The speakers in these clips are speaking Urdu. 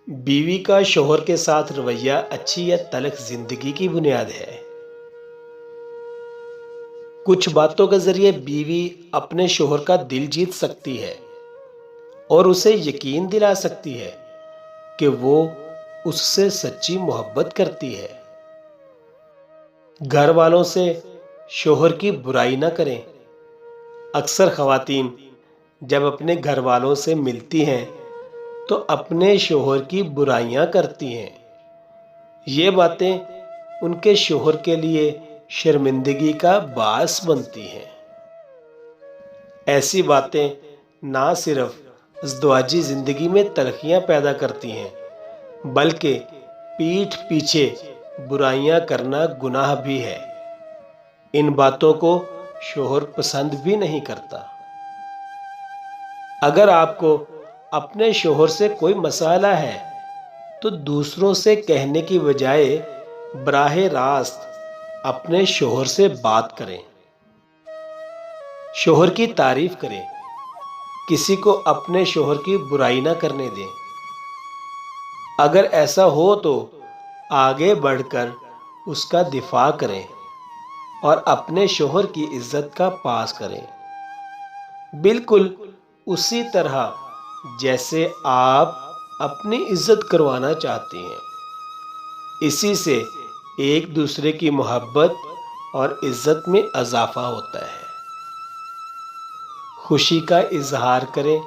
بیوی کا شوہر کے ساتھ رویہ اچھی یا تلخ زندگی کی بنیاد ہے۔ کچھ باتوں کے ذریعے بیوی اپنے شوہر کا دل جیت سکتی ہے اور اسے یقین دلا سکتی ہے کہ وہ اس سے سچی محبت کرتی ہے۔ گھر والوں سے شوہر کی برائی نہ کریں۔ اکثر خواتین جب اپنے گھر والوں سے ملتی ہیں تو اپنے شوہر کی برائیاں کرتی ہیں۔ یہ باتیں ان کے شوہر کے لیے شرمندگی کا باعث بنتی ہیں۔ ایسی باتیں نہ صرف ازدواجی زندگی میں تلخیاں پیدا کرتی ہیں بلکہ پیٹھ پیچھے برائیاں کرنا گناہ بھی ہے۔ ان باتوں کو شوہر پسند بھی نہیں کرتا۔ اگر آپ کو اپنے شوہر سے کوئی مسئلہ ہے تو دوسروں سے کہنے کی بجائے براہ راست اپنے شوہر سے بات کریں۔ شوہر کی تعریف کریں۔ کسی کو اپنے شوہر کی برائی نہ کرنے دیں۔ اگر ایسا ہو تو آگے بڑھ کر اس کا دفاع کریں اور اپنے شوہر کی عزت کا پاس کریں، بالکل اسی طرح جیسے آپ اپنی عزت کروانا چاہتی ہیں۔ اسی سے ایک دوسرے کی محبت اور عزت میں اضافہ ہوتا ہے۔ خوشی کا اظہار کریں۔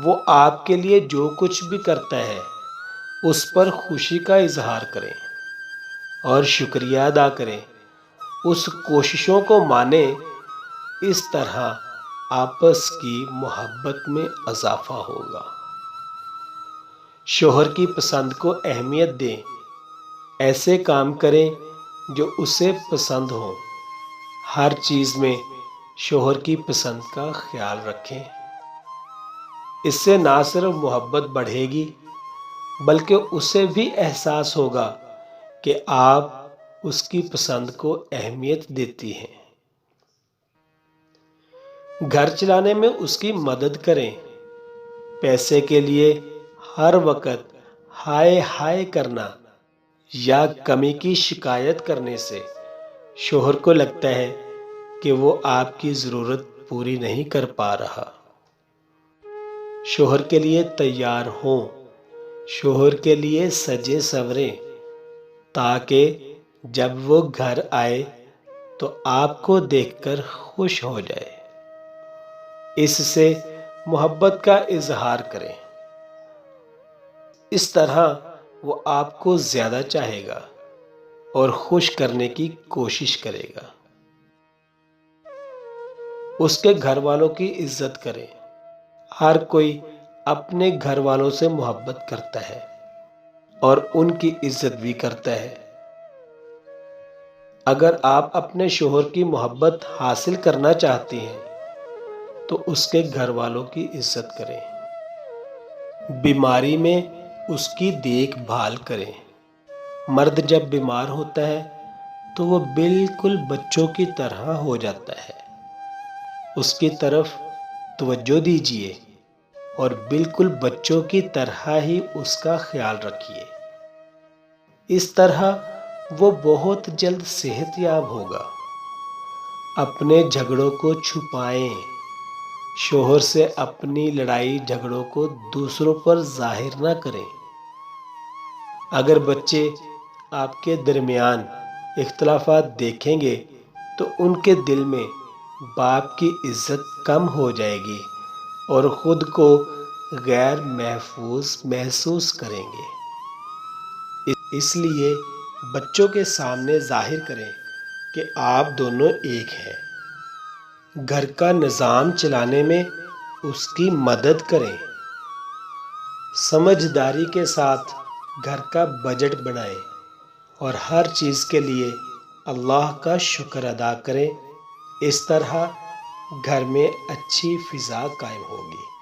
وہ آپ کے لیے جو کچھ بھی کرتا ہے اس پر خوشی کا اظہار کریں اور شکریہ ادا کریں۔ اس کوششوں کو مانیں۔ اس طرح آپس کی محبت میں اضافہ ہوگا۔ شوہر کی پسند کو اہمیت دیں۔ ایسے کام کریں جو اسے پسند ہوں۔ ہر چیز میں شوہر کی پسند کا خیال رکھیں۔ اس سے نہ صرف محبت بڑھے گی بلکہ اسے بھی احساس ہوگا کہ آپ اس کی پسند کو اہمیت دیتی ہیں۔ گھر چلانے میں اس کی مدد کریں۔ پیسے کے لیے ہر وقت ہائے ہائے کرنا یا کمی کی شکایت کرنے سے شوہر کو لگتا ہے کہ وہ آپ کی ضرورت پوری نہیں کر پا رہا۔ شوہر کے لیے تیار ہوں۔ شوہر کے لیے سجے سنوریں تاکہ جب وہ گھر آئے تو آپ کو دیکھ کر خوش ہو جائے۔ اس سے محبت کا اظہار کریں۔ اس طرح وہ آپ کو زیادہ چاہے گا اور خوش کرنے کی کوشش کرے گا۔ اس کے گھر والوں کی عزت کریں۔ ہر کوئی اپنے گھر والوں سے محبت کرتا ہے اور ان کی عزت بھی کرتا ہے۔ اگر آپ اپنے شوہر کی محبت حاصل کرنا چاہتی ہیں تو اس کے گھر والوں کی عزت کریں۔ بیماری میں اس کی دیکھ بھال کریں۔ مرد جب بیمار ہوتا ہے تو وہ بالکل بچوں کی طرح ہو جاتا ہے۔ اس کی طرف توجہ دیجیے اور بالکل بچوں کی طرح ہی اس کا خیال رکھیے۔ اس طرح وہ بہت جلد صحت یاب ہوگا۔ اپنے جھگڑوں کو چھپائیں۔ شوہر سے اپنی لڑائی جھگڑوں کو دوسروں پر ظاہر نہ کریں۔ اگر بچے آپ کے درمیان اختلافات دیکھیں گے تو ان کے دل میں باپ کی عزت کم ہو جائے گی اور خود کو غیر محفوظ محسوس کریں گے۔ اس لیے بچوں کے سامنے ظاہر کریں کہ آپ دونوں ایک ہیں۔ گھر کا نظام چلانے میں اس کی مدد کریں۔ سمجھداری کے ساتھ گھر کا بجٹ بنائیں اور ہر چیز کے لیے اللہ کا شکر ادا کریں۔ اس طرح گھر میں اچھی فضا قائم ہوگی۔